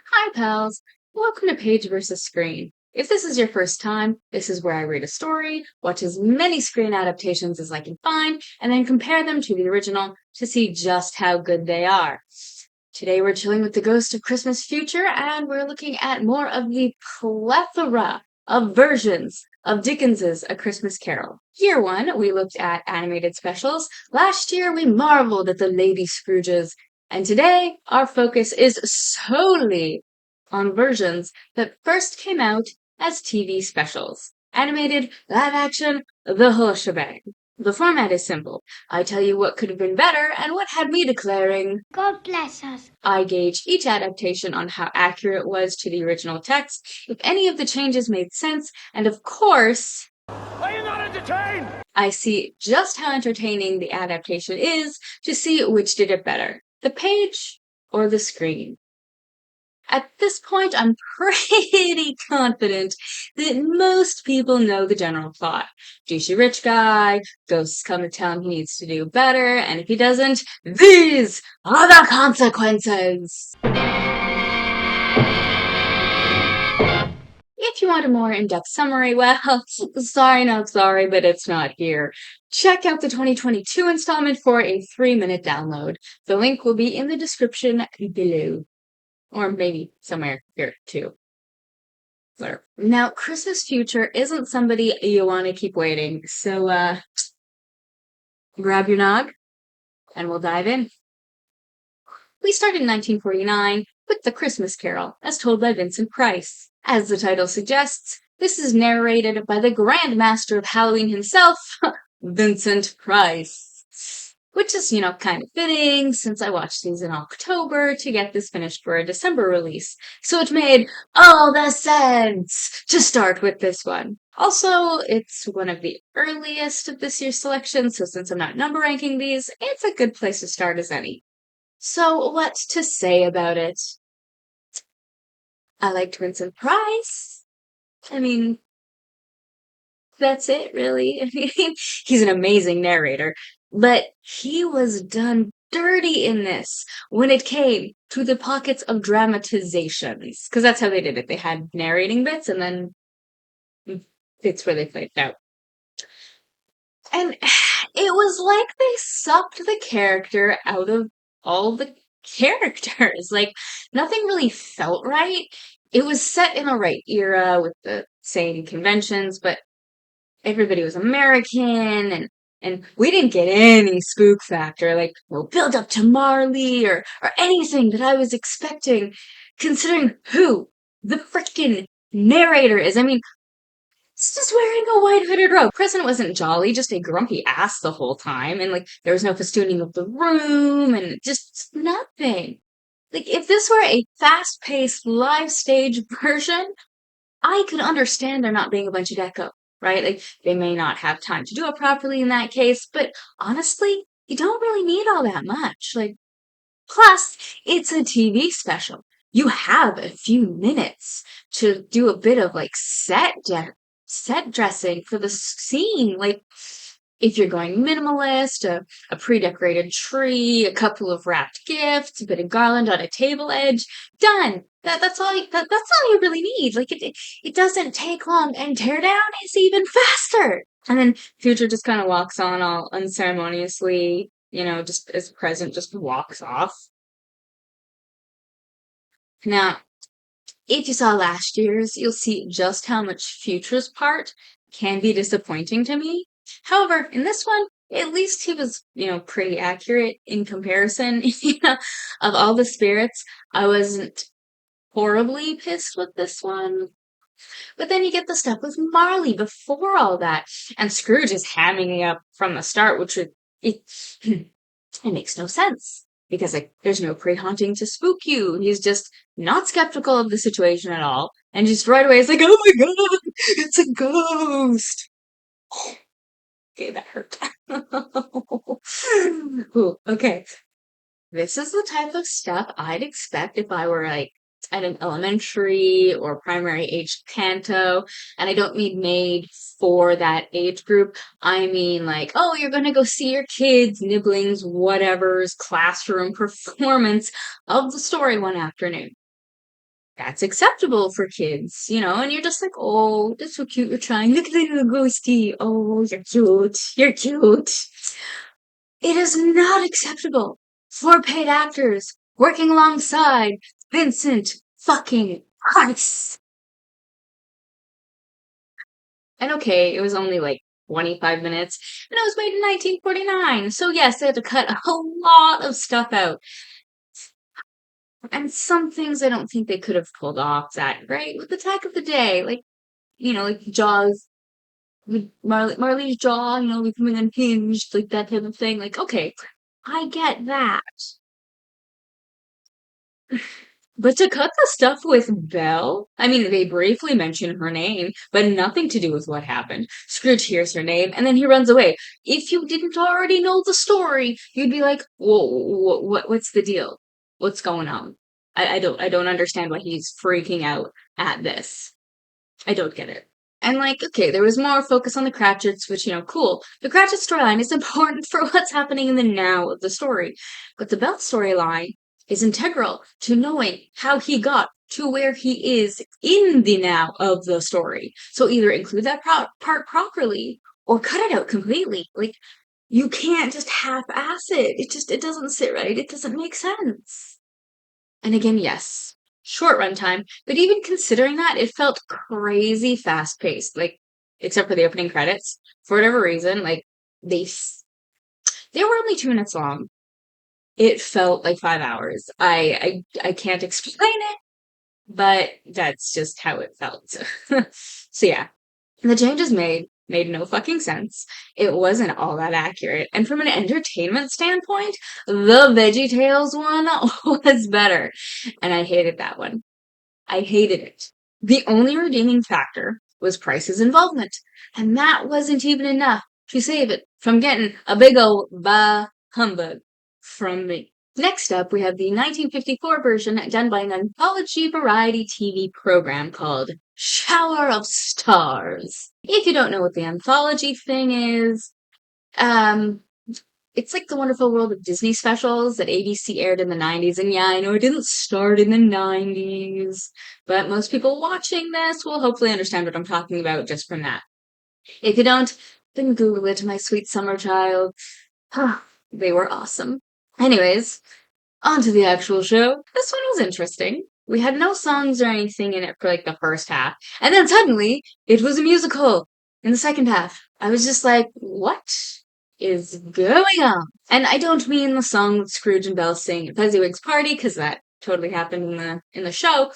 Hi, pals. Welcome to Page versus Screen. If this is your first time, this is where I read a story, watch as many screen adaptations as I can find, and then compare them to the original to see just how good they are. Today we're chilling with the ghost of Christmas Future, and we're looking at more of the plethora of versions of Dickens's A Christmas Carol. Year one, we looked at animated specials. Last year, we marveled at the Lady Scrooges. And today, our focus is solely on versions that first came out as TV specials. Animated, live action, the whole shebang. The format is simple. I tell you what could have been better and what had me declaring, God bless us. I gauge each adaptation on how accurate it was to the original text, if any of the changes made sense, and of course, Are you not entertained? I see just how entertaining the adaptation is to see which did it better, the page or the screen. At this point, I'm pretty confident that most people know the general plot. Douchey rich guy, ghosts come to tell him he needs to do better, and if he doesn't, these are the consequences! If you want a more in-depth summary, well, sorry, not sorry, but it's not here. Check out the 2022 installment for a 3-minute download. The link will be in the description below. Or maybe somewhere here, too. Whatever. Now, Christmas Future isn't somebody you want to keep waiting, so, grab your nog, and we'll dive in. We start in 1949 with The Christmas Carol, as told by Vincent Price. As the title suggests, this is narrated by the Grand Master of Halloween himself, Vincent Price. Which is, kind of fitting since I watched these in October to get this finished for a December release. So it made all the sense to start with this one. Also, it's one of the earliest of this year's selections, so since I'm not number ranking these, it's a good place to start as any. So, what to say about it? I liked Vincent Price. I mean, that's it, really. I mean, he's an amazing narrator, but he was done dirty in this when it came to the pockets of dramatizations, because that's how they did it. They had narrating bits and then bits where they played it out. And it was like they sucked the character out of all the characters. Like, nothing really felt right. It was set in a right era with the same conventions, but everybody was American and we didn't get any spook factor, like, well, build up to Marley or anything that I was expecting, considering who the frickin' narrator is. I mean, he's just wearing a white hooded robe. President wasn't jolly, just a grumpy ass the whole time, and like there was no festooning of the room and just nothing. Like, if this were a fast paced live stage version, I could understand there not being a bunch of deco, right? Like, they may not have time to do it properly in that case, but honestly, you don't really need all that much. Like, plus, it's a TV special. You have a few minutes to do a bit of like set dressing for the scene. Like, if you're going minimalist, a pre-decorated tree, a couple of wrapped gifts, a bit of garland on a table edge, done. That's all. That's all you really need. Like, it doesn't take long, and tear down is even faster. And then Future just kind of walks on all unceremoniously, just as present, just walks off. Now, if you saw last year's, you'll see just how much Future's part can be disappointing to me. However, in this one, at least he was, pretty accurate in comparison. Of all the spirits, I wasn't horribly pissed with this one. But then you get the stuff with Marley before all that, and Scrooge is hamming it up from the start, which it it makes no sense because like there's no pre-haunting to spook you. He's just not skeptical of the situation at all, and just right away is like, "Oh my god, it's a ghost." Okay, that hurt. Ooh, okay. This is the type of stuff I'd expect if I were like at an elementary or primary age canto. And I don't mean made for that age group. I mean like, oh, you're gonna go see your kids' nibblings, whatever's classroom performance of the story one afternoon. that's acceptable for kids, and you're just like, oh, that's so cute, you're trying. Look at the little ghosty. Oh, you're cute. You're cute. It is not acceptable for paid actors working alongside Vincent fucking Price. And okay, it was only like 25 minutes, and it was made in 1949. So yes, they had to cut a lot of stuff out. And some things I don't think they could have pulled off that right with the Attack of the Day. Like, like Jaws, with Marley's jaw, becoming unhinged, like that type of thing. Like, okay, I get that. But to cut the stuff with Belle, I mean, they briefly mention her name, but nothing to do with what happened. Scrooge hears her name, and then he runs away. If you didn't already know the story, you'd be like, "Whoa, what's the deal? What's going on?" I don't understand why he's freaking out at this. I don't get it. And like, okay, there was more focus on the Cratchits, which, cool. The Cratchit storyline is important for what's happening in the now of the story. But the Bell storyline is integral to knowing how he got to where he is in the now of the story. So either include that part properly or cut it out completely. Like, you can't just half-ass it. It doesn't sit right. It doesn't make sense. And again, yes, short runtime, but even considering that, it felt crazy fast paced. Like, except for the opening credits, for whatever reason, like they were only 2 minutes long. It felt like 5 hours. I can't explain it, but that's just how it felt. So yeah, the changes made no fucking sense. It wasn't all that accurate. And from an entertainment standpoint, the VeggieTales one was better. And I hated that one. I hated it. The only redeeming factor was Price's involvement. And that wasn't even enough to save it from getting a big ol' bah humbug from me. Next up, we have the 1954 version done by an anthology variety TV program called Shower of Stars. If you don't know what the anthology thing is, um, it's like the Wonderful World of Disney specials that ABC aired in the 90s. And yeah, I know it didn't start in the 90s, but most people watching this will hopefully understand what I'm talking about just from that. If you don't, then Google it, my sweet summer child. They were awesome. Anyways, on to the actual show. This one was interesting. We had no songs or anything in it for like the first half. And then suddenly, it was a musical in the second half. I was just like, what is going on? And I don't mean the song that Scrooge and Belle sing at Fezziwig's party, because that totally happened in the show.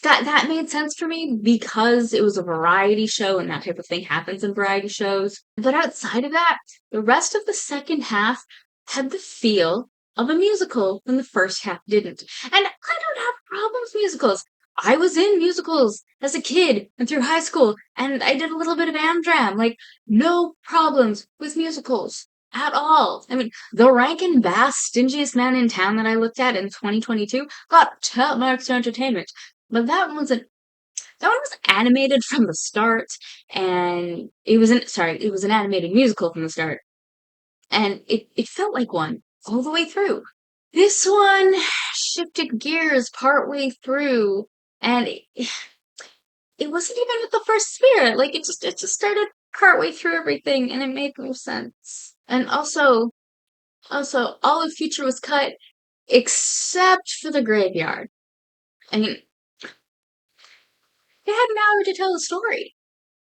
That made sense for me because it was a variety show and that type of thing happens in variety shows. But outside of that, the rest of the second half had the feel of a musical when the first half didn't. And I don't have problems with musicals. I was in musicals as a kid and through high school, and I did a little bit of Amdram. Like, no problems with musicals at all. I mean, the Rankin Bass Stingiest Man in Town that I looked at in 2022 got top marks for entertainment. But that one was animated from the start, and it was an animated musical from the start. And it felt like one all the way through. This one shifted gears partway through, and it wasn't even with the first spirit. Like it just started partway through everything, and it made no sense. And also all the future was cut except for the graveyard. I mean, they had an hour to tell a story.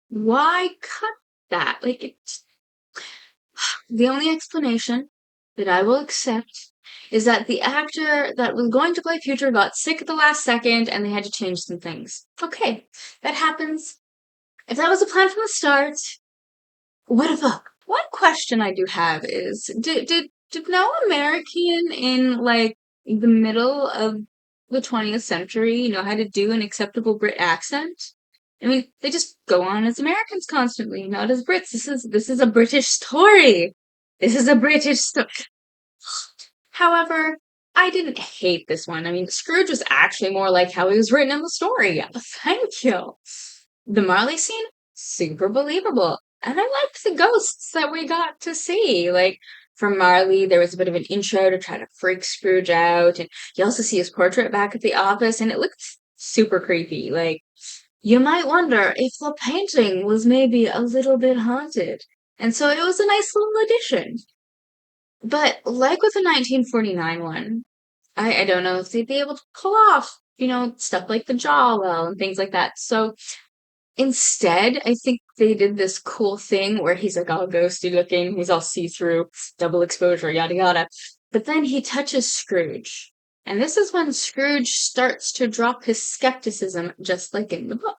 Why cut that? Like the only explanation that I will accept is that the actor that was going to play Future got sick at the last second and they had to change some things. Okay, that happens. If that was the plan from the start, what the fuck? One question I do have is, did no American in like the middle of the 20th century know how to do an acceptable Brit accent? I mean, they just go on as Americans constantly, not as Brits. This is a British story. This is a British story. However, I didn't hate this one. I mean, Scrooge was actually more like how he was written in the story. Thank you. The Marley scene, super believable. And I liked the ghosts that we got to see. Like, from Marley, there was a bit of an intro to try to freak Scrooge out. And you also see his portrait back at the office, and it looked super creepy. Like, you might wonder if the painting was maybe a little bit haunted. And so it was a nice little addition. But like with the 1949 one, I don't know if they'd be able to pull off, stuff like the jaw well and things like that. So instead, I think they did this cool thing where he's like all ghosty looking, he's all see-through, double exposure, yada yada. But then he touches Scrooge. And this is when Scrooge starts to drop his skepticism, just like in the book.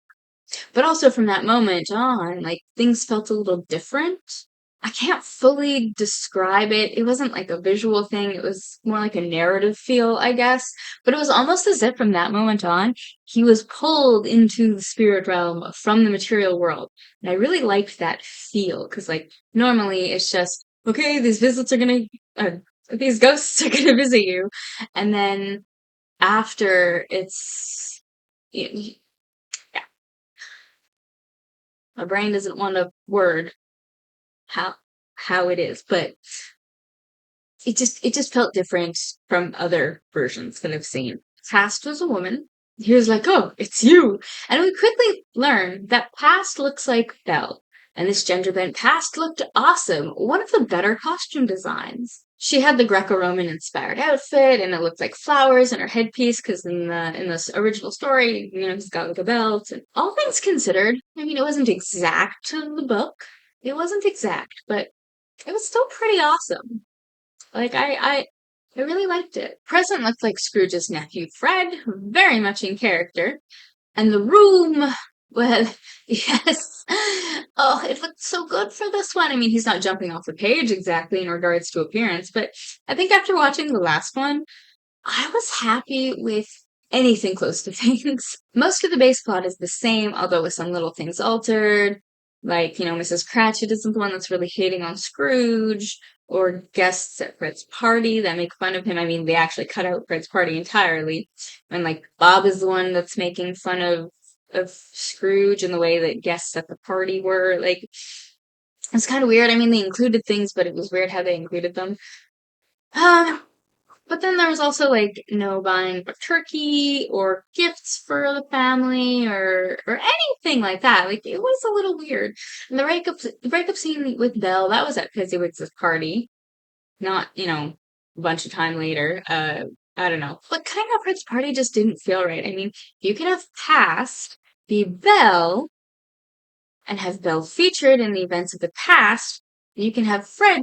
But also from that moment on, like things felt a little different. I can't fully describe it. It wasn't like a visual thing. It was more like a narrative feel, I guess. But it was almost as if from that moment on, he was pulled into the spirit realm from the material world. And I really liked that feel because, like, normally it's just, okay, these ghosts are gonna visit you. And then after it's, yeah, my brain doesn't want to word how it is, but it just felt different from other versions that I've seen. Past was a woman. He was like, "Oh, it's you," and we quickly learned that Past looks like Belle, and this gender bent Past looked awesome. One of the better costume designs. She had the Greco-Roman inspired outfit, and it looked like flowers in her headpiece. Because in this original story, he's got like a belt. And all things considered, I mean, it wasn't exact to the book. It wasn't exact, but it was still pretty awesome. Like I really liked it. Present looked like Scrooge's nephew Fred, very much in character. And the room, well, yes. Oh, it looked so good for this one. I mean, he's not jumping off the page exactly in regards to appearance, but I think after watching the last one, I was happy with anything close to things. Most of the base plot is the same, although with some little things altered. Like, Mrs. Cratchit isn't the one that's really hating on Scrooge, or guests at Fred's party that make fun of him. I mean, they actually cut out Fred's party entirely. And, like, Bob is the one that's making fun of Scrooge and the way that guests at the party were. Like, it's kind of weird. I mean, they included things, but it was weird how they included them. Um, but then there was also like no buying a turkey or gifts for the family or anything like that. Like it was a little weird. And the breakup scene with Belle, that was at Fezziwig's party, not, a bunch of time later. I don't know. But kind of Fred's party just didn't feel right. I mean, you could have Past be Belle and have Belle featured in the events of the past. And you can have Fred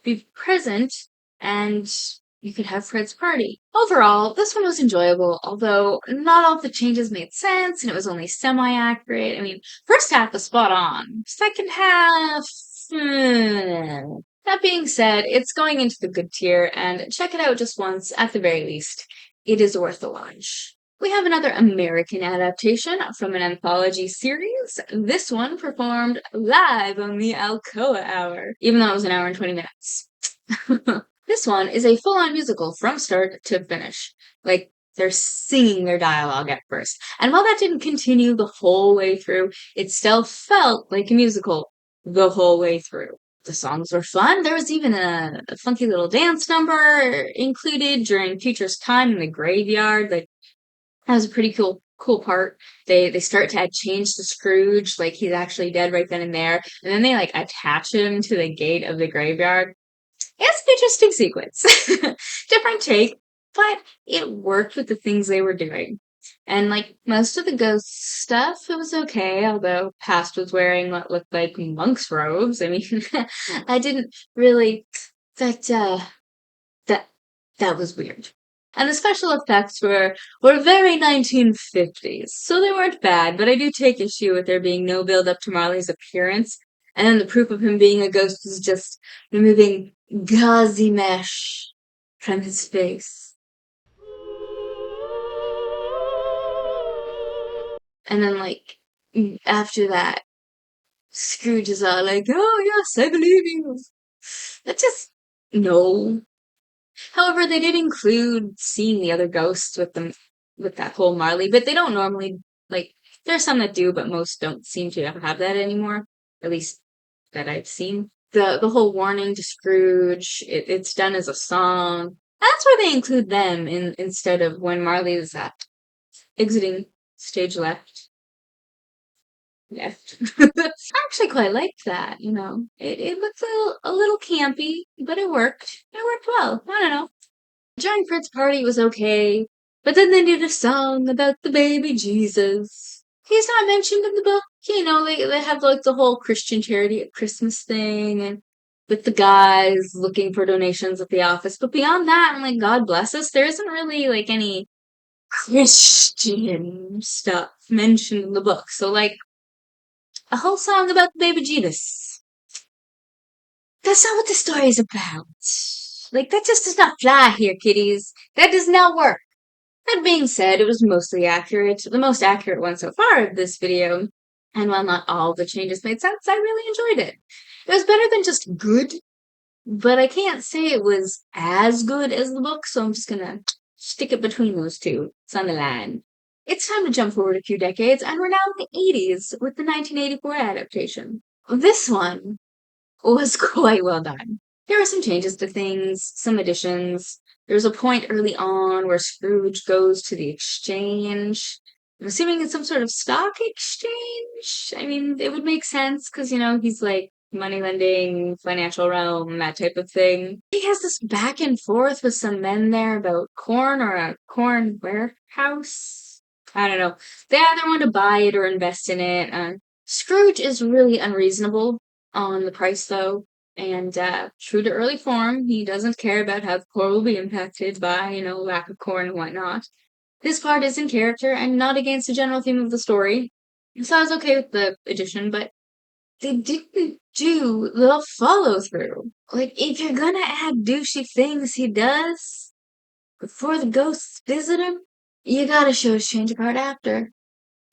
be present and you could have Fred's party. Overall, this one was enjoyable, although not all of the changes made sense and it was only semi-accurate. I mean, first half was spot on. Second half, That being said, it's going into the good tier and check it out just once at the very least. It is worth a watch. We have another American adaptation from an anthology series. This one performed live on the Alcoa Hour, even though it was an hour and 20 minutes. This one is a full-on musical from start to finish. Like, they're singing their dialogue at first. And while that didn't continue the whole way through, it still felt like a musical the whole way through. The songs were fun. There was even a funky little dance number included during Future's time in the graveyard. Like, that was a pretty cool part. They start to add change to Scrooge, like he's actually dead right then and there, and then they like attach him to the gate of the graveyard. It's an interesting sequence. Different take, but it worked with the things they were doing. And like most of the ghost stuff, it was okay, although Past was wearing what looked like monk's robes. I mean, I didn't really that that that was weird. And the special effects were very 1950s, so they weren't bad, but I do take issue with there being no build up to Marley's appearance, and then the proof of him being a ghost is just removing gauzy mesh from his face. And then, like, after that, Scrooge is all like, "Oh, yes, I believe you." That just, no. However, they did include seeing the other ghosts with them, with that whole Marley, but they don't normally, like, there's some that do, but most don't seem to have that anymore. At least that I've seen. The whole warning to Scrooge, it's done as a song. That's where they include them instead of when Marley is exiting stage left. Left. I actually quite liked that, you know. It looked a little campy, but it worked. It worked well. I don't know. Giant Fred's party was okay, but then they did a song about the baby Jesus. He's not mentioned in the book. You know, they have like the whole Christian charity at Christmas thing and with the guys looking for donations at the office. But beyond that, and like God bless us, there isn't really like any Christian stuff mentioned in the book. So like a whole song about the baby Jesus. That's not what the story is about. Like that just does not fly here, kiddies. That does not work. That being said, it was mostly accurate, the most accurate one so far of this video, and while not all the changes made sense, I really enjoyed it. It was better than just good, but I can't say it was as good as the book, so I'm just gonna stick it between those two. It's on the line. It's time to jump forward a few decades, and we're now in the 80s with the 1984 adaptation. This one was quite well done. There were some changes to things, some additions. There's a point early on where Scrooge goes to the exchange. I'm assuming it's some sort of stock exchange. I mean, it would make sense because, you know, he's like money lending, financial realm, that type of thing. He has this back and forth with some men there about corn or a corn warehouse. I don't know. They either want to buy it or invest in it. Scrooge is really unreasonable on the price, though. And true to early form, he doesn't care about how the poor will be impacted by, you know, lack of corn and whatnot. This part is in character and not against the general theme of the story. So I was okay with the addition, but they didn't do the follow through. Like, if you're gonna add douchey things he does before the ghosts visit him, you gotta show his change of heart after.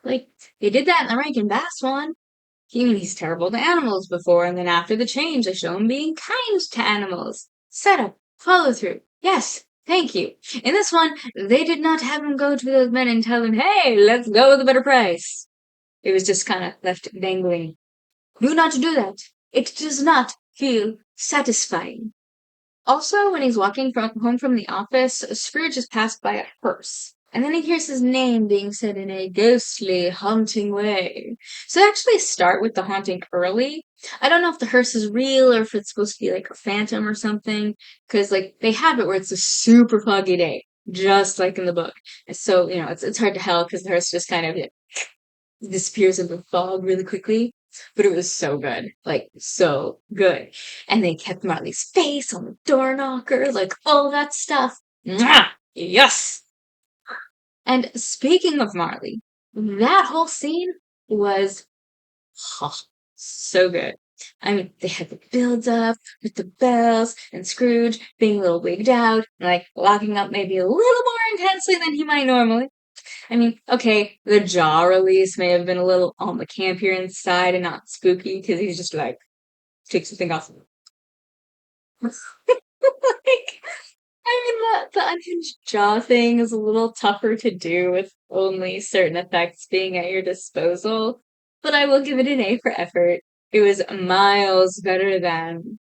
Like, they did that in the Rankin Bass one. He's terrible to animals before, and then after the change, they show him being kind to animals. Setup, follow through. Yes, thank you. In this one, they did not have him go to those men and tell them, hey, let's go with a better price. It was just kind of left dangling. Do not do that. It does not feel satisfying. Also, when he's walking home from the office, Scrooge is passed by a hearse. And then he hears his name being said in a ghostly, haunting way. So they actually start with the haunting early. I don't know if the hearse is real or if it's supposed to be like a phantom or something. Because like they have it where it's a super foggy day, just like in the book. And so, you know, it's hard to tell because the hearse just kind of disappears in the fog really quickly. But it was so good. Like, so good. And they kept Marley's face on the door knocker, like all that stuff. Mwah! Yes! And speaking of Marley, that whole scene was so good. I mean, they had the build up with the bells and Scrooge being a little wigged out, like locking up maybe a little more intensely than he might normally. I mean, okay, the jaw release may have been a little on the campier inside and not spooky because he's just like takes the thing off. like, I mean, the unhinged jaw thing is a little tougher to do with only certain effects being at your disposal, but I will give it an A for effort. It was miles better than.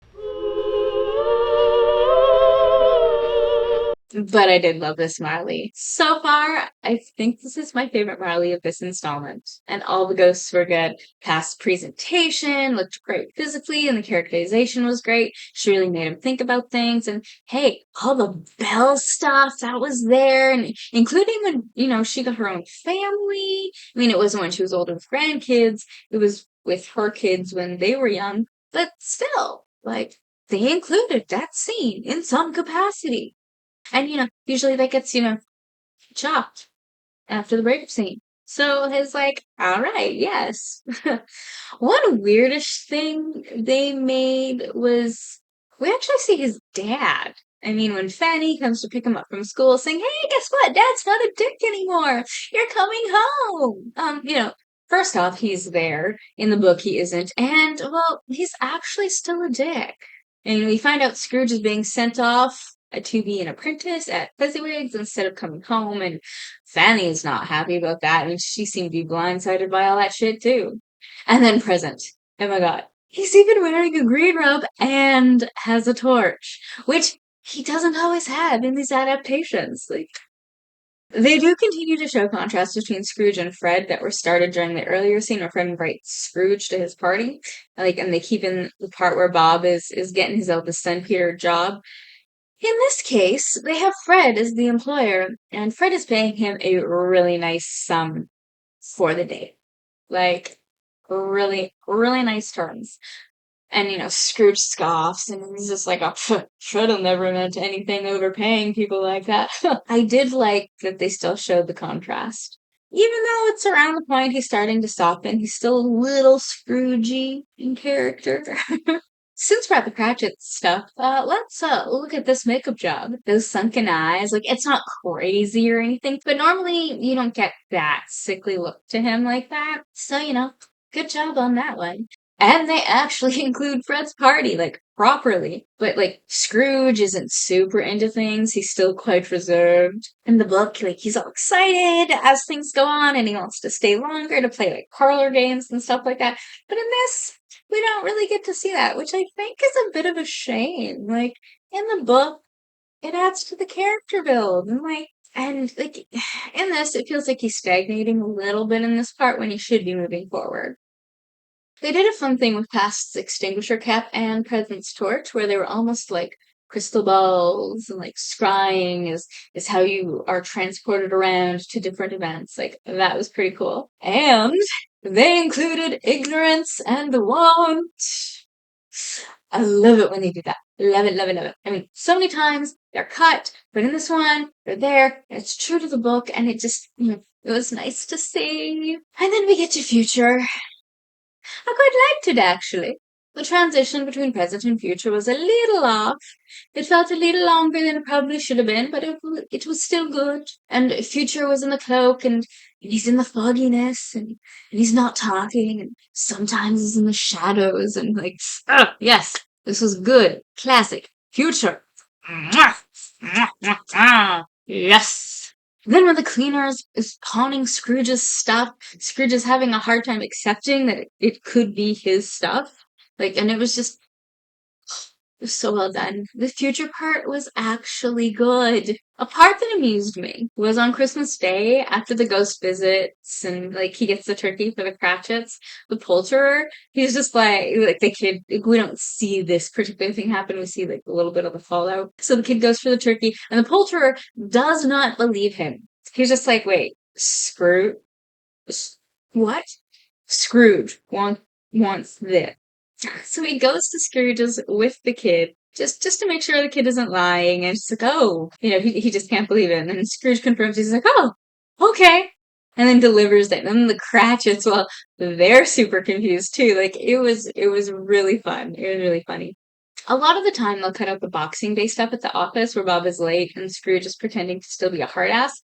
But I did love this Marley. So far, I think this is my favorite Marley of this installment. And all the ghosts were good. Past presentation looked great physically, and the characterization was great. She really made him think about things. And hey, all the Belle stuff that was there, and including when, you know, she got her own family. I mean, it wasn't when she was older with grandkids. It was with her kids when they were young. But still, like, they included that scene in some capacity. And, you know, usually that gets, you know, chopped after the breakup scene. So it's like, all right, yes. One weirdish thing they made was we actually see his dad. I mean, when Fanny comes to pick him up from school saying, hey, guess what? Dad's not a dick anymore. You're coming home. You know, first off, he's there. In the book, he isn't. And, well, he's actually still a dick. And we find out Scrooge is being sent off to be an apprentice at Fezziwig's instead of coming home, and Fanny's not happy about that, and she seemed to be blindsided by all that shit too. And then Present. Oh my god. He's even wearing a green robe and has a torch, which he doesn't always have in these adaptations. Like, They do continue to show contrasts between Scrooge and Fred that were started during the earlier scene where Fred invites Scrooge to his party. And they keep in the part where Bob is getting his eldest son Peter a job. In this case, they have Fred as the employer, and Fred is paying him a really nice sum for the day. Like, really, really nice terms. And, Scrooge scoffs, and he's just like, oh, Fred will never amount to anything overpaying people like that. I did like that they still showed the contrast. Even though it's around the point he's starting to soften, he's still a little Scroogey in character. Since we're at the Cratchit stuff, let's look at this makeup job. Those sunken eyes, it's not crazy or anything, but normally you don't get that sickly look to him like that. So, good job on that one. And they actually include Fred's party, properly. But, Scrooge isn't super into things. He's still quite reserved. In the book, he's all excited as things go on, and he wants to stay longer to play, parlor games and stuff like that. But in this, we don't really get to see that, which I think is a bit of a shame. In the book, it adds to the character build. In this, it feels like he's stagnating a little bit in this part when he should be moving forward. They did a fun thing with Past's extinguisher cap and Present's torch, where they were almost like crystal balls, and scrying is how you are transported around to different events. That was pretty cool. And they included ignorance and want. I love it when they do that. Love it, love it, love it. I mean, so many times they're cut, but in this one, they're there. It's true to the book, and it just, it was nice to see. And then we get to future. I quite liked it, actually. The transition between present and future was a little off. It felt a little longer than it probably should have been, but it was still good. And future was in the cloak, and he's in the fogginess, and he's not talking, and sometimes he's in the shadows, and yes, this was good. Classic. Future. Yes. Then when the cleaner is pawning Scrooge's stuff, Scrooge is having a hard time accepting that it could be his stuff. And it was just so well done. The future part was actually good. A part that amused me was on Christmas Day, after the ghost visits and he gets the turkey for the Cratchits, the poulterer, he's just like the kid, we don't see this particular thing happen, we see a little bit of the fallout. So the kid goes for the turkey, and the poulterer does not believe him. He's just like, wait, Scrooge? What? Scrooge wants this. So he goes to Scrooge's with the kid, just to make sure the kid isn't lying, and it's oh, he just can't believe it. And then Scrooge confirms, he's like, oh, okay. And then delivers it. And then the Cratchits, well, they're super confused too. It was really fun. It was really funny. A lot of the time they'll cut out the boxing day stuff at the office where Bob is late and Scrooge is pretending to still be a hard ass.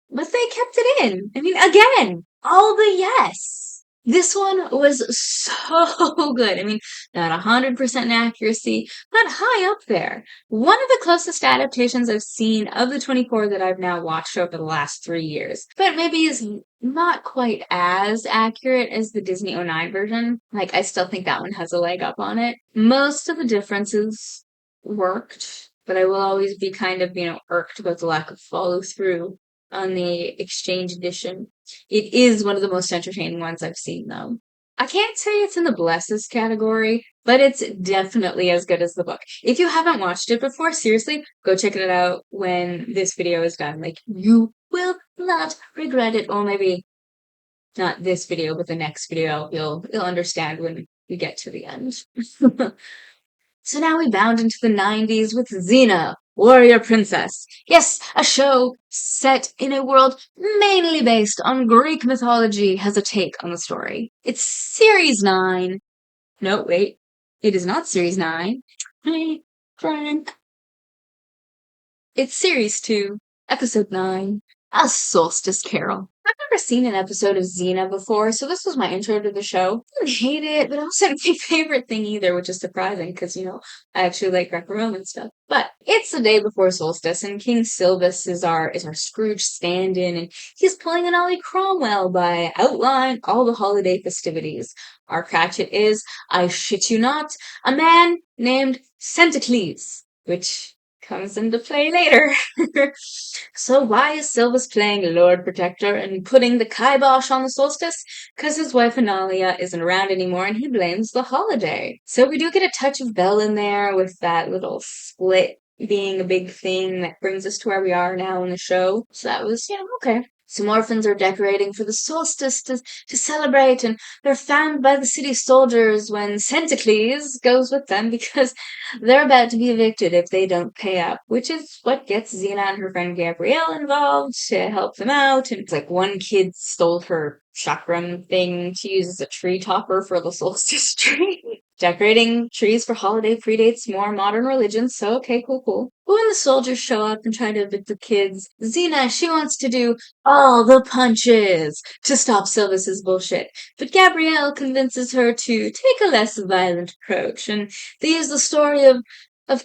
But they kept it in. I mean, again, all the yes. This one was so good. I mean, not 100% accuracy, but high up there. One of the closest adaptations I've seen of the 24 that I've now watched over the last 3 years. But maybe is not quite as accurate as the Disney '09 version. I still think that one has a leg up on it. Most of the differences worked, but I will always be kind of, irked about the lack of follow through on the exchange edition. It is one of the most entertaining ones I've seen, though. I can't say it's in the blesses category, but it's definitely as good as the book. If you haven't watched it before, seriously, go check it out when this video is done. You will not regret it. Or maybe not this video, but the next video, you'll understand when we get to the end. So now we bound into the 90s with Xena, Warrior Princess. Yes, a show set in a world mainly based on Greek mythology has a take on the story. It's Series 9. No, wait. It is not Series 9. Hey, Frank. It's Series 2, Episode 9, A Solstice Carol. I've never seen an episode of Xena before, so this was my intro to the show. I didn't hate it, but it wasn't my favorite thing either, which is surprising because, I actually like Greco-Roman stuff. But it's the day before Solstice, and King Silvus is our Scrooge stand-in, and he's pulling an Ollie Cromwell by outlining all the holiday festivities. Our Cratchit is, I shit you not, a man named Centocles, which comes into play later. So why is Silvus playing Lord Protector and putting the kibosh on the solstice? Because his wife Analia isn't around anymore and he blames the holiday. So we do get a touch of Belle in there with that little split being a big thing that brings us to where we are now in the show. So that was, okay. Some orphans are decorating for the solstice to celebrate, and they're found by the city soldiers when Centocles goes with them because they're about to be evicted if they don't pay up, which is what gets Xena and her friend Gabrielle involved to help them out. And it's like one kid stole her chakram thing to use as a tree topper for the solstice tree. Decorating trees for holiday predates more modern religions, so okay, cool. But when the soldiers show up and try to evict the kids, Xena, she wants to do all the punches to stop Silvus's bullshit. But Gabrielle convinces her to take a less violent approach, and they use the story of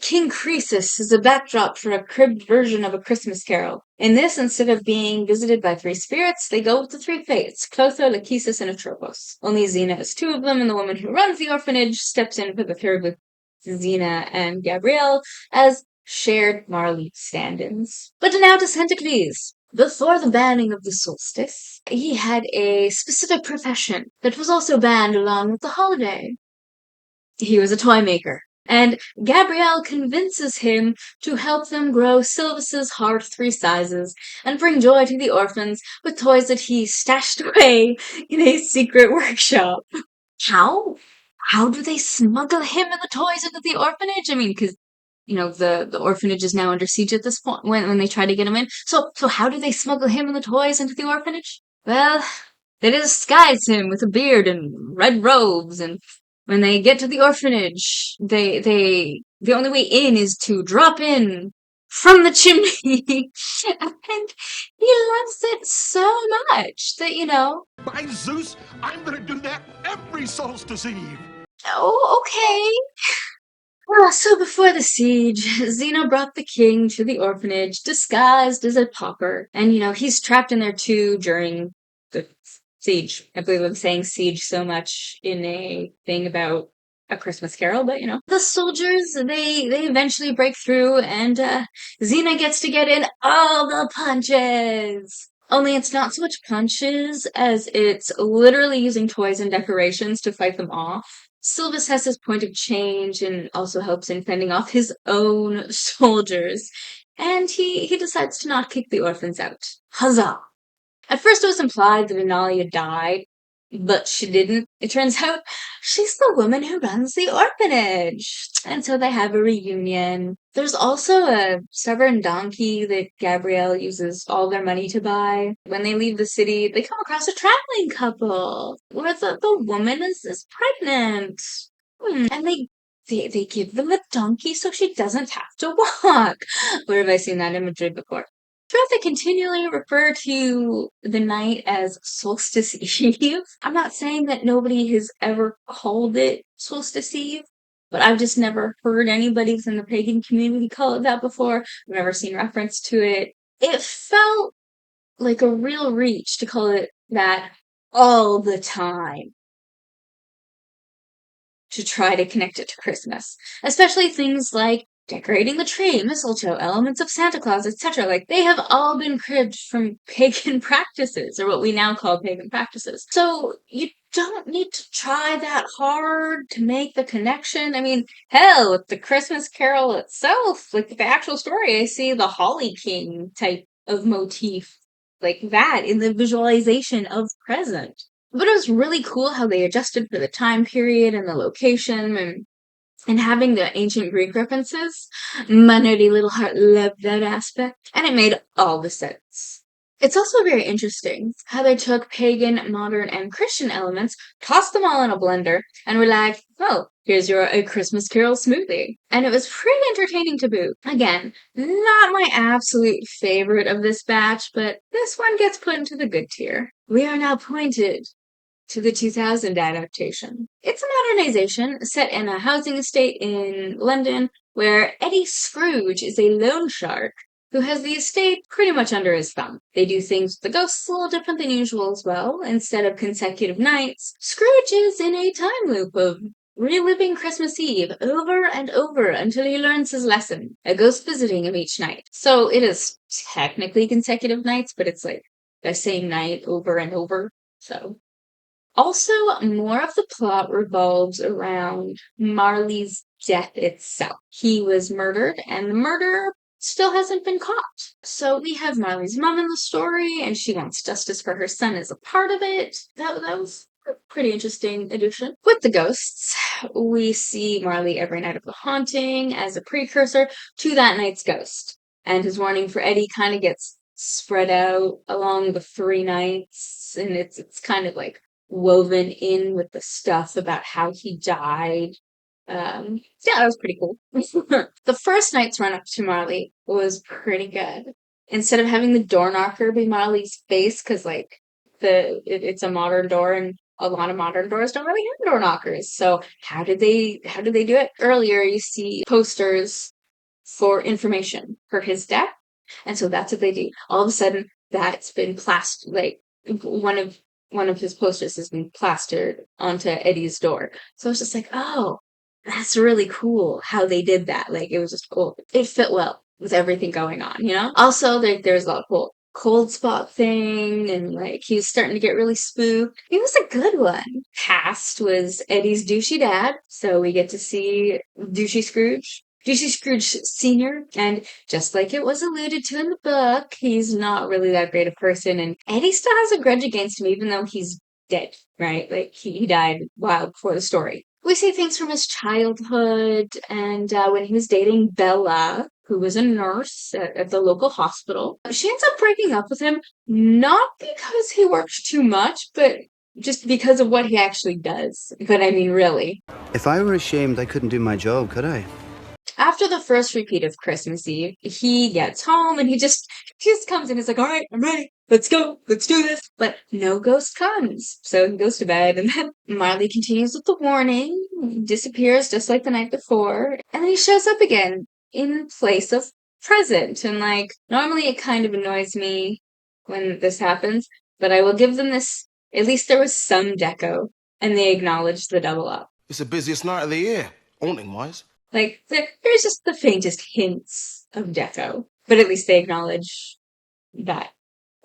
King Croesus as a backdrop for a cribbed version of A Christmas Carol. In this, instead of being visited by three spirits, they go with the three fates, Clotho, Lachesis, and Atropos. Only Xena has two of them, and the woman who runs the orphanage steps in for the third with Xena and Gabrielle as shared Marley stand-ins. But now to Centocles. Before the banning of the solstice, he had a specific profession that was also banned along with the holiday. He was a toy maker, and Gabrielle convinces him to help them grow Silvus's heart 3 sizes and bring joy to the orphans with toys that he stashed away in a secret workshop. How? How do they smuggle him and the toys into the orphanage? I mean, because the orphanage is now under siege at this point when they try to get him in. So how do they smuggle him and the toys into the orphanage? Well, they disguise him with a beard and red robes, and when they get to the orphanage, the only way in is to drop in from the chimney. And he loves it so much that. By Zeus, I'm gonna do that every solstice eve. Oh, okay. So before the siege, Xena brought the king to the orphanage disguised as a pauper. And, he's trapped in there too during the siege. I believe I'm saying siege so much in a thing about A Christmas Carol, but, The soldiers, they eventually break through and Xena gets to get in all the punches. Only it's not so much punches as it's literally using toys and decorations to fight them off. Silvus has his point of change and also helps in fending off his own soldiers. And he decides to not kick the orphans out. Huzzah! At first it was implied that Analia died, but she didn't. It turns out she's the woman who runs the orphanage. And so they have a reunion. There's also a stubborn donkey that Gabrielle uses all their money to buy. When they leave the city, they come across a traveling couple where the woman is pregnant. And they give them a donkey so she doesn't have to walk. Where have I seen that imagery before? Throughout, they continually refer to the night as Solstice Eve. I'm not saying that nobody has ever called it Solstice Eve, but I've just never heard anybody within the pagan community call it that before. I've never seen reference to it. It felt like a real reach to call it that all the time, to try to connect it to Christmas, especially things like decorating the tree, mistletoe, elements of Santa Claus, etc. Like, they have all been cribbed from pagan practices, or what we now call pagan practices. So you don't need to try that hard to make the connection. I mean, hell, with the Christmas Carol itself, like the actual story, I see the Holly King type of motif like that in the visualization of present. But it was really cool how they adjusted for the time period and the location, and having the ancient Greek references. My nerdy little heart loved that aspect, and it made all the sense. It's also very interesting how they took pagan, modern, and Christian elements, tossed them all in a blender, and were like, oh, here's your A Christmas Carol smoothie. And it was pretty entertaining to boot. Again, not my absolute favorite of this batch, but this one gets put into the good tier. We are now pointed to the 2000 adaptation. It's a modernization set in a housing estate in London where Eddie Scrooge is a loan shark who has the estate pretty much under his thumb. They do things with the ghosts a little different than usual as well. Instead of consecutive nights, Scrooge is in a time loop of reliving Christmas Eve over and over until he learns his lesson. A ghost visiting him each night. So it is technically consecutive nights, but it's like the same night over and over. So also, more of the plot revolves around Marley's death itself. He was murdered, and the murderer still hasn't been caught. So we have Marley's mom in the story, and she wants justice for her son as a part of it. That was a pretty interesting addition. With the ghosts, we see Marley every night of the haunting as a precursor to that night's ghost. And his warning for Eddie kind of gets spread out along the 3 nights, and it's kind of like woven in with the stuff about how he died. Yeah, that was pretty cool. The first night's run up to Marley was pretty good. Instead of having the door knocker be Marley's face, because like it's a modern door and a lot of modern doors don't really have door knockers. So how did they do it? Earlier you see posters for information for his death. And so that's what they do. All of a sudden that's been plastered, like one of his posters has been plastered onto Eddie's door. So it's just like, oh, that's really cool how they did that. Like, it was just cool. It fit well with everything going on, you know? Also, there's a lot of cool cold spot thing, and like he was starting to get really spooked. It was a good one. Cast was Eddie's douchey dad, so we get to see Douchey Scrooge Sr., and just like it was alluded to in the book, he's not really that great a person, and Eddie still has a grudge against him, even though he's dead, right? Like, he died while before the story. We see things from his childhood, and when he was dating Bella, who was a nurse at the local hospital. She ends up breaking up with him, not because he works too much, but just because of what he actually does. But I mean, really. If I were ashamed, I couldn't do my job, could I? After the first repeat of Christmas Eve, he gets home and he just comes in. He's like, all right, I'm ready. Let's go. Let's do this. But no ghost comes. So he goes to bed, and then Marley continues with the warning, disappears just like the night before, and then he shows up again in place of present. And like, normally it kind of annoys me when this happens, but I will give them this. At least there was some deco, and they acknowledged the double up. It's the busiest night of the year, haunting-wise. Like, there's just the faintest hints of deco, but at least they acknowledge that.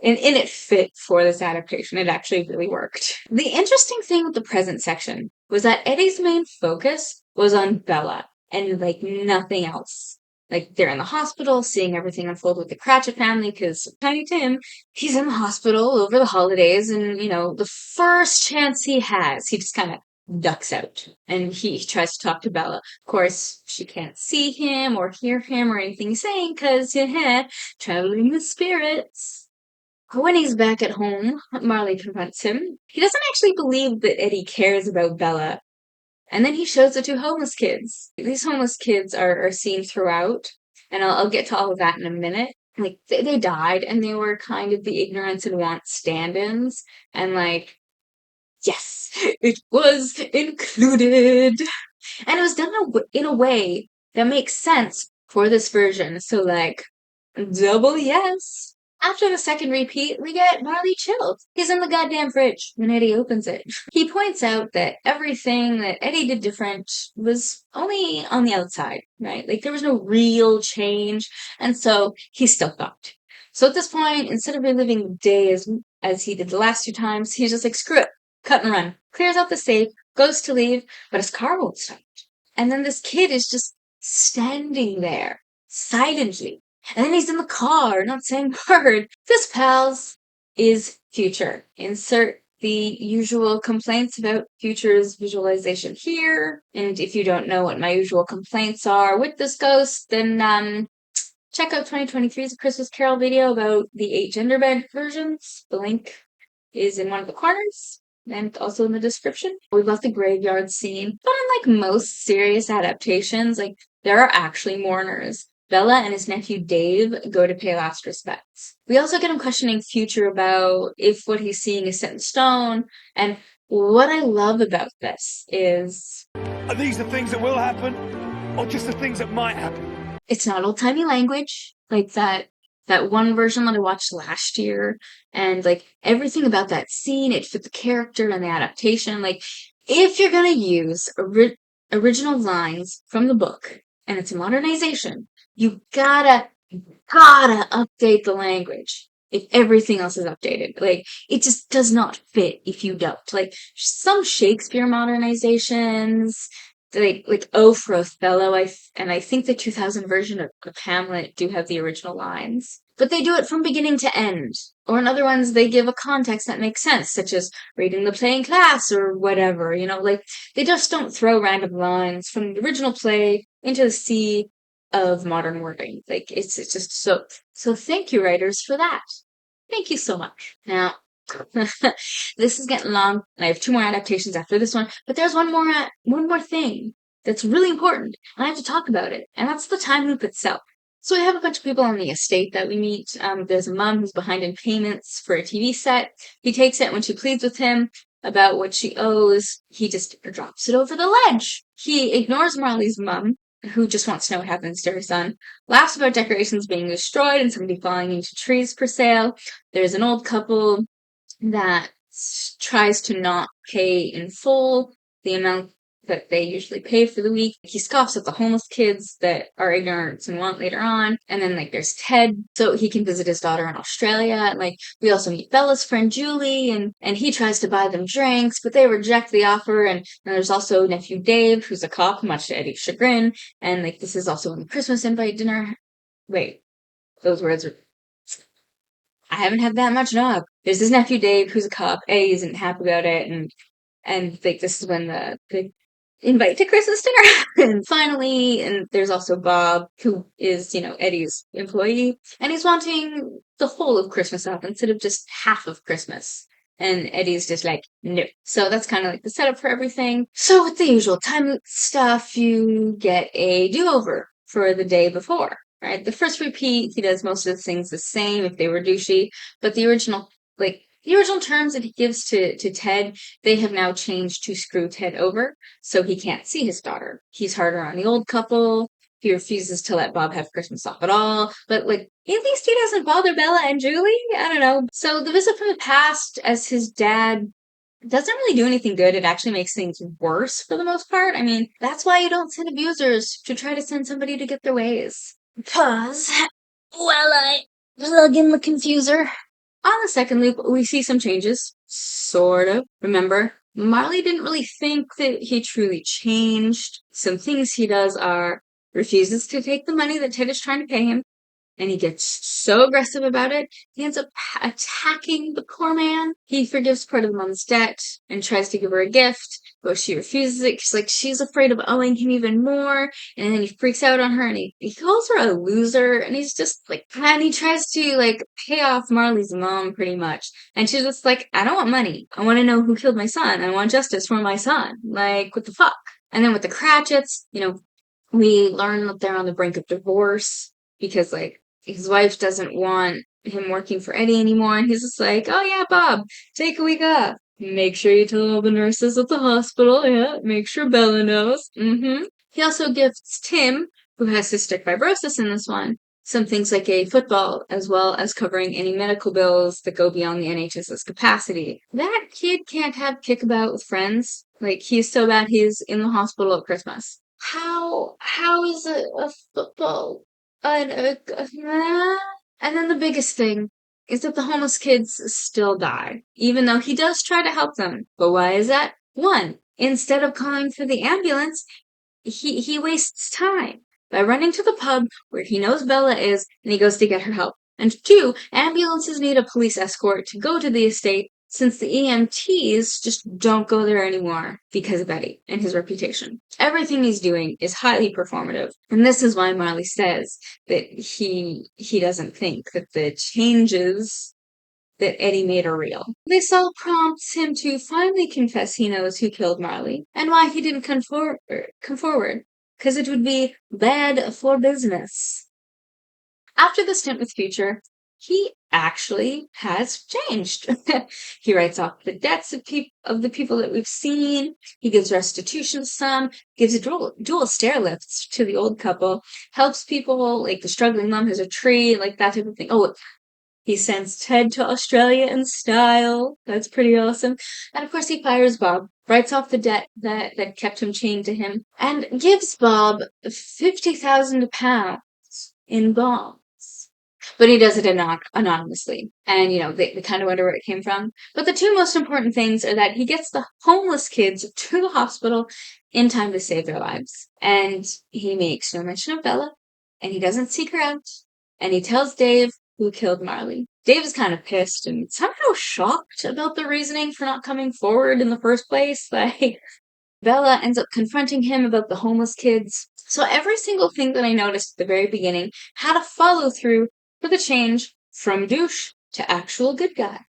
And it fit for this adaptation. It actually really worked. The interesting thing with the present section was that Eddie's main focus was on Bella and, like, nothing else. Like, they're in the hospital, seeing everything unfold with the Cratchit family, because Tiny Tim, he's in the hospital over the holidays, and, you know, the first chance he has, he just kind of ducks out, and he tries to talk to Bella. Of course, she can't see him or hear him or anything he's saying, because, traveling with spirits. When he's back at home, Marley confronts him. He doesn't actually believe that Eddie cares about Bella. And then he shows the 2 homeless kids. These homeless kids are seen throughout, and I'll get to all of that in a minute. Like, they died, and they were kind of the ignorance and want stand-ins, and like, yes, it was included. And it was done in a way that makes sense for this version. So, like, double yes. After the second repeat, we get Marley chilled. He's in the goddamn fridge when Eddie opens it. He points out that everything that Eddie did different was only on the outside, right? Like, there was no real change, and so he's still fucked. So at this point, instead of reliving the day as he did the last 2 times, he's just like, screw it, cut and run. Clears out the safe, goes to leave, but his car won't start. And then this kid is just standing there, silently. And then he's in the car, not saying a word. This, pals, is Future. Insert the usual complaints about Future's visualization here. And if you don't know what my usual complaints are with this ghost, then check out 2023's Christmas Carol video about the 8 gender bend versions. The link is in one of the corners and also in the description. We've got the graveyard scene. But unlike most serious adaptations, like, there are actually mourners. Bella and his nephew Dave go to pay last respects. We also get him questioning Future about if what he's seeing is set in stone. And what I love about this is, are these the things that will happen, or just the things that might happen? It's not old-timey language like that one version that I watched last year, and like everything about that scene, it fit the character and the adaptation. Like, if you're gonna use original lines from the book, and it's a modernization, you gotta update the language if everything else is updated. Like, it just does not fit if you don't. Like, some Shakespeare modernizations, like O for Othello, I think the 2000 version of Hamlet do have the original lines. But they do it from beginning to end. Or in other ones, they give a context that makes sense, such as reading the play in class or whatever, like, they just don't throw random lines from the original play into the sea of modern wording. Like, it's just so thank you, writers, for that. Thank you so much. Now, this is getting long, and I have 2 more adaptations after this one, but there's one more thing that's really important, and I have to talk about it, and that's the time loop itself. So we have a bunch of people on the estate that we meet. There's a mom who's behind in payments for a TV set. He takes it when she pleads with him about what she owes. He just drops it over the ledge. He ignores Marley's mom, who just wants to know what happens to her son, laughs about decorations being destroyed and somebody falling into trees for sale. There's an old couple that tries to not pay in full the amount that they usually pay for the week. He scoffs at the homeless kids that are ignorant and want later on. And then, like, there's Ted, so he can visit his daughter in Australia. And, like, we also meet Bella's friend Julie, and he tries to buy them drinks, but they reject the offer. And then there's also nephew Dave, who's a cop, much to Eddie's chagrin. And, like, this is also in the Christmas invite dinner. Wait, those words are... I haven't had that much dog. There's his nephew Dave, who's a cop. Eddie isn't happy about it, and like, this is when the invite to Christmas dinner happens. Finally, and there's also Bob, who is, Eddie's employee, and he's wanting the whole of Christmas off instead of just half of Christmas. And Eddie's just like, no. So that's kind of like the setup for everything. So with the usual time stuff, you get a do-over for the day before. Right? The first repeat, he does most of the things the same if they were douchey, but the original terms that he gives to Ted, they have now changed to screw Ted over, so he can't see his daughter. He's harder on the old couple. He refuses to let Bob have Christmas off at all, but, like, at least he doesn't bother Bella and Julie? I don't know. So the visit from the past as his dad doesn't really do anything good. It actually makes things worse for the most part. I mean, that's why you don't send abusers to try to send somebody to get their ways. Pause while I plug in the confuser. On the second loop, we see some changes. Sort of. Remember, Marley didn't really think that he truly changed. Some things he does are refuses to take the money that Ted is trying to pay him, and he gets so aggressive about it, he ends up attacking the poor man. He forgives part of the mom's debt and tries to give her a gift, but she refuses it. She's afraid of owing him even more, and then he freaks out on her, and he calls her a loser, and he's just like, and he tries to, like, pay off Marley's mom pretty much, and she's just like, I don't want money. I want to know who killed my son. I want justice for my son. Like, what the fuck? And then with the Cratchits, we learn that they're on the brink of divorce because, like, his wife doesn't want him working for Eddie anymore, and he's just like, oh yeah, Bob, take a week off. Make sure you tell all the nurses at the hospital, yeah, make sure Bella knows. He also gifts Tim, who has cystic fibrosis in this one, some things like a football, as well as covering any medical bills that go beyond the NHS's capacity. That kid can't have kickabout with friends. Like, he's so bad he's in the hospital at Christmas. How is a football... And then the biggest thing is that the homeless kids still die, even though he does try to help them. But why is that? 1, instead of calling for the ambulance, he wastes time by running to the pub where he knows Bella is, and he goes to get her help. And 2, ambulances need a police escort to go to the estate, since the EMTs just don't go there anymore because of Eddie and his reputation. Everything he's doing is highly performative, and this is why Marley says that he doesn't think that the changes that Eddie made are real. This all prompts him to finally confess he knows who killed Marley, and why he didn't come forward, because it would be bad for business. After the stint with Future, he actually has changed. He writes off the debts of the people that we've seen. He gives restitution some, gives dual stair lifts to the old couple, helps people, like the struggling mom has a tree, like that type of thing. Oh, He sends Ted to Australia in style. That's pretty awesome. And of course he fires Bob, writes off the debt that kept him chained to him, and gives Bob £50,000 in bonds. But he does it anonymously. And, they kind of wonder where it came from. But the two most important things are that he gets the homeless kids to the hospital in time to save their lives. And he makes no mention of Bella. And he doesn't seek her out. And he tells Dave who killed Marley. Dave is kind of pissed and somehow shocked about the reasoning for not coming forward in the first place. Bella ends up confronting him about the homeless kids. So every single thing that I noticed at the very beginning had a follow-through for the change from douche to actual good guy.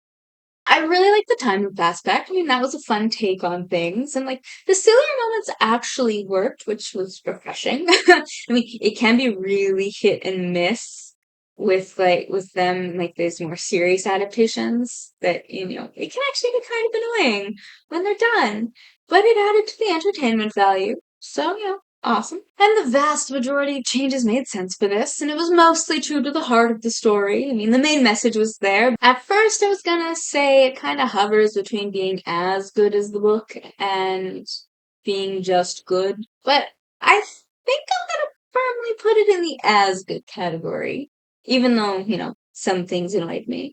I really like the time loop aspect. I mean, that was a fun take on things. And, the sillier moments actually worked, which was refreshing. I mean, it can be really hit and miss with them, these more serious adaptations that, it can actually be kind of annoying when they're done. But it added to the entertainment value. So, awesome. And the vast majority of changes made sense for this, and it was mostly true to the heart of the story. I mean, the main message was there. At first, I was gonna say it kind of hovers between being as good as the book and being just good, but I think I'm gonna firmly put it in the as good category, even though, some things annoyed me.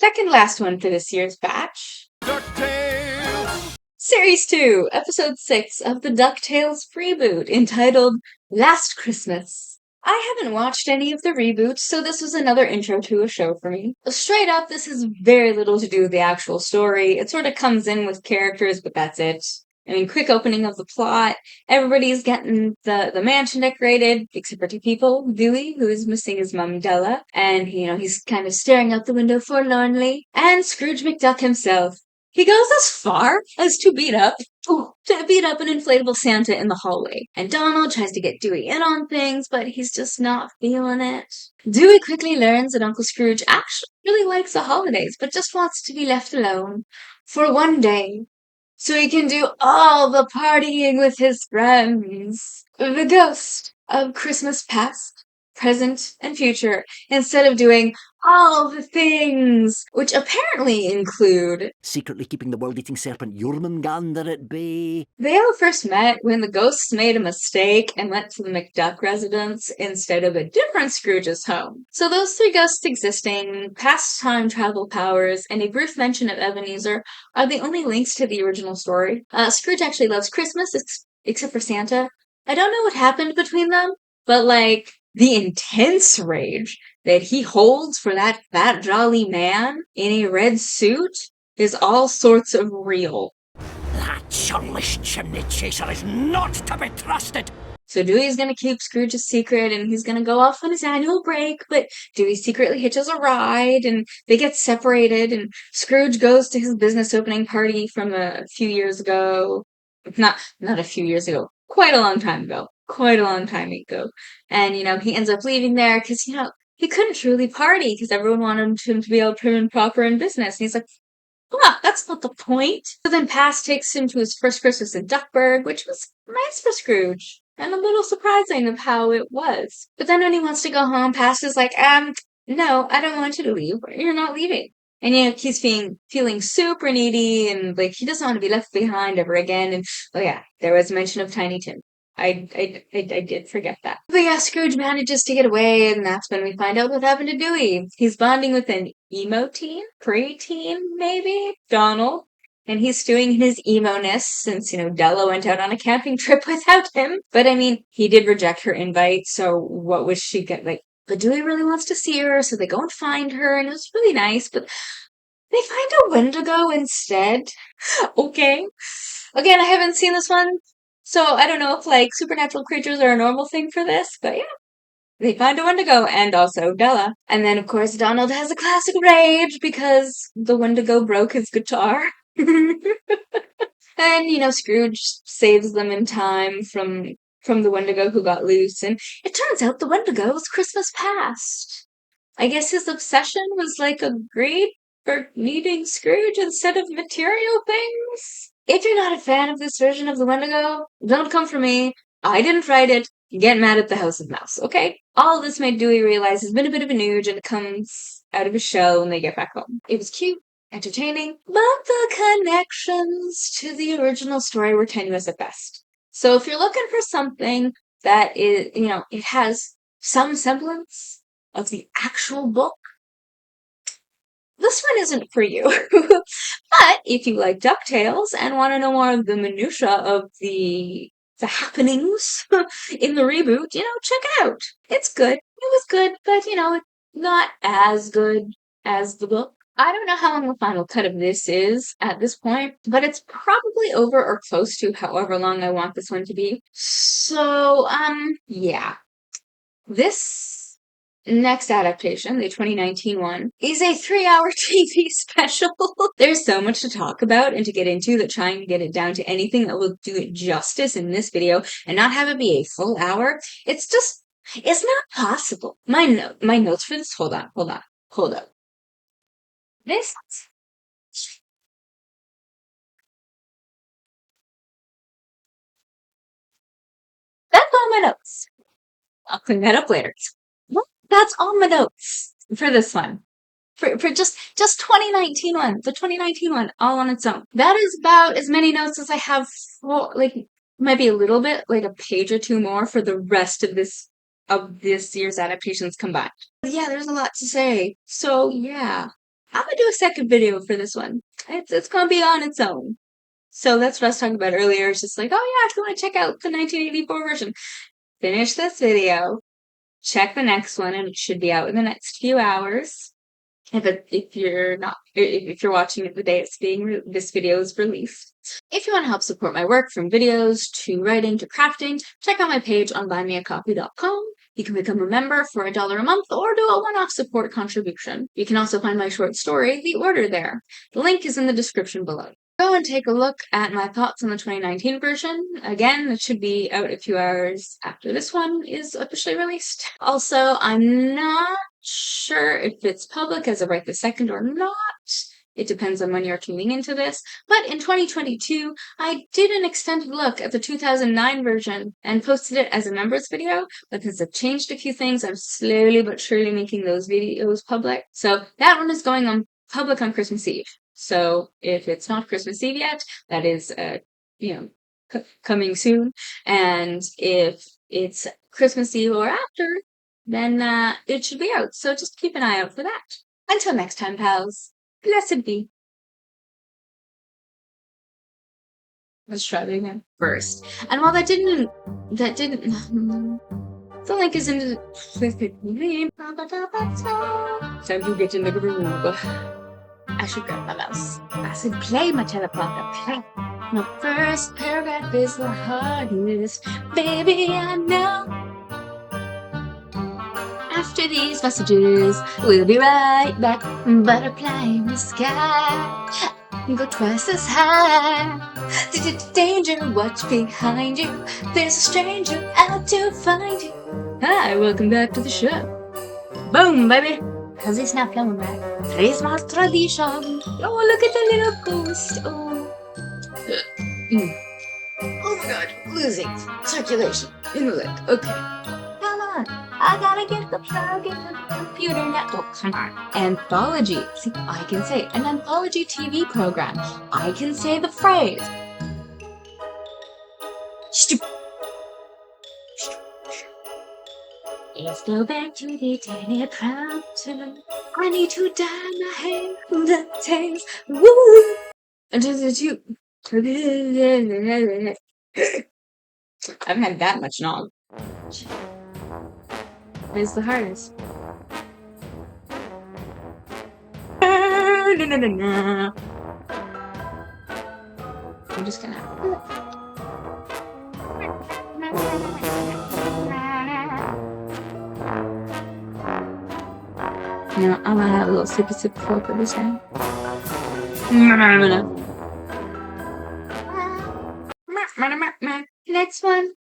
Second last one for this year's batch. Ducktales! Series 2, Episode 6 of the Ducktales reboot, entitled Last Christmas. I haven't watched any of the reboots, so this was another intro to a show for me. Straight up, this has very little to do with the actual story. It sort of comes in with characters, but that's it. I mean, quick opening of the plot. Everybody's getting the mansion decorated, except for two people. Dewey, who is missing his mum, Della, and, he's kind of staring out the window forlornly. And Scrooge McDuck himself. He goes as far as to beat up an inflatable Santa in the hallway. And Donald tries to get Dewey in on things, but he's just not feeling it. Dewey quickly learns that Uncle Scrooge actually really likes the holidays, but just wants to be left alone for one day, so he can do all the partying with his friends. The ghost of Christmas past, present, and future, instead of doing all the things, which apparently include secretly keeping the world-eating serpent Jormungandr at bay. They all first met when the ghosts made a mistake and went to the McDuck residence instead of a different Scrooge's home. So those three ghosts existing, past time travel powers, and a brief mention of Ebenezer are the only links to the original story. Scrooge actually loves Christmas, except for Santa. I don't know what happened between them, but the intense rage that he holds for that fat jolly man in a red suit is all sorts of real. That churlish chimney chaser is not to be trusted. So Dewey's gonna keep Scrooge's secret, and he's gonna go off on his annual break, but Dewey secretly hitches a ride, and they get separated, and Scrooge goes to his business opening party from a few years ago. Not a few years ago. Quite a long time ago. And, he ends up leaving there because, he couldn't truly party because everyone wanted him to be all prim and proper in business. And he's like, that's not the point. So then Pass takes him to his first Christmas in Duckburg, which was nice for Scrooge. And a little surprising of how it was. But then when he wants to go home, Pass is like, no, I don't want you to leave. You're not leaving. And, he's feeling super needy and, he doesn't want to be left behind ever again. And, there was mention of Tiny Tim. I did forget that. But Scrooge manages to get away, and that's when we find out what happened to Dewey. He's bonding with an emo teen? Pre-teen, maybe? Donald. And he's stewing in his emo-ness since, Della went out on a camping trip without him. But, he did reject her invite, so what was she but Dewey really wants to see her, so they go and find her, and it was really nice, but they find a Wendigo instead. Okay. Again, I haven't seen this one, so I don't know if, supernatural creatures are a normal thing for this, but they find a Wendigo, and also Bella. And then, of course, Donald has a classic rage because the Wendigo broke his guitar. And, Scrooge saves them in time from the Wendigo who got loose, and it turns out the Wendigo was Christmas past. I guess his obsession was a greed for needing Scrooge instead of material things. If you're not a fan of this version of the Wendigo, don't come for me. I didn't write it. Get mad at the House of Mouse, okay? All this made Dewey realize he's been a bit of a nooge, and it comes out of his shell when they get back home. It was cute, entertaining, but the connections to the original story were tenuous at best. So if you're looking for something that is, it has some semblance of the actual book, this one isn't for you. But if you like DuckTales and want to know more of the minutia of the happenings in the reboot, check it out. It's good. It was good, but it's not as good as the book. I don't know how long the final cut of this is at this point, but it's probably over or close to however long I want this one to be. So, yeah. This next adaptation, the 2019 one, is a 3-hour TV special. There's so much to talk about and to get into that trying to get it down to anything that will do it justice in this video and not have it be a full hour, it's not possible. My notes for this, hold up. This, that's all my notes. I'll clean that up later. That's all my notes for this one. For just 2019 one, the 2019 one, all on its own. That is about as many notes as I have for, maybe a little bit, like a page or two more for the rest of this year's adaptations combined. But yeah, there's a lot to say. So yeah, I'm gonna do a second video for this one. It's gonna be on its own. So that's what I was talking about earlier. It's just like, oh yeah, if you want to check out the 1984 version, finish this video, check the next one, and it should be out in the next few hours. If you're watching it the day this video is released. If you want to help support my work, from videos to writing to crafting, check out my page on buymeacoffee.com. You can become a member for $1 a month or do a one-off support contribution. You can also find my short story, The Order, there. The link is in the description below. Go and take a look at my thoughts on the 2019 version. Again, it should be out a few hours after this one is officially released. Also, I'm not sure if it's public as of right this second or not. It depends on when you're tuning into this. But in 2022, I did an extended look at the 2009 version and posted it as a members video. But since I've changed a few things, I'm slowly but surely making those videos public. So that one is going on public on Christmas Eve. So if it's not Christmas Eve yet, that is, coming soon. And if it's Christmas Eve or after, then it should be out. So just keep an eye out for that. Until next time, pals. Blessed be. Let's try that again first. And while that didn't, the link is in the so you get in the groove. I should grab my mouse. I said play, my teleprompter, play. My first paragraph is the hardest. Baby, I know. After these messages, we'll be right back. Butterfly in the sky. Go twice as high. Danger, watch behind you. There's a stranger out to find you. Hi, welcome back to the show. Boom, baby. Cause it's not coming back. Christmas tradition. Oh, look at the little ghost. Oh. Oh my god, losing circulation in the leg. Okay. Come on. I gotta get the plug in the computer network. Oh, come on. Anthology. See, I can say an anthology TV program. I can say the phrase. Stupid. Let's go back to the teleprompter. I need to dye my hair from the tails. Woo! And I haven't had that much nog. It's the hardest. I'm just gonna. I'm gonna have a little sippy sip for this time. Next one.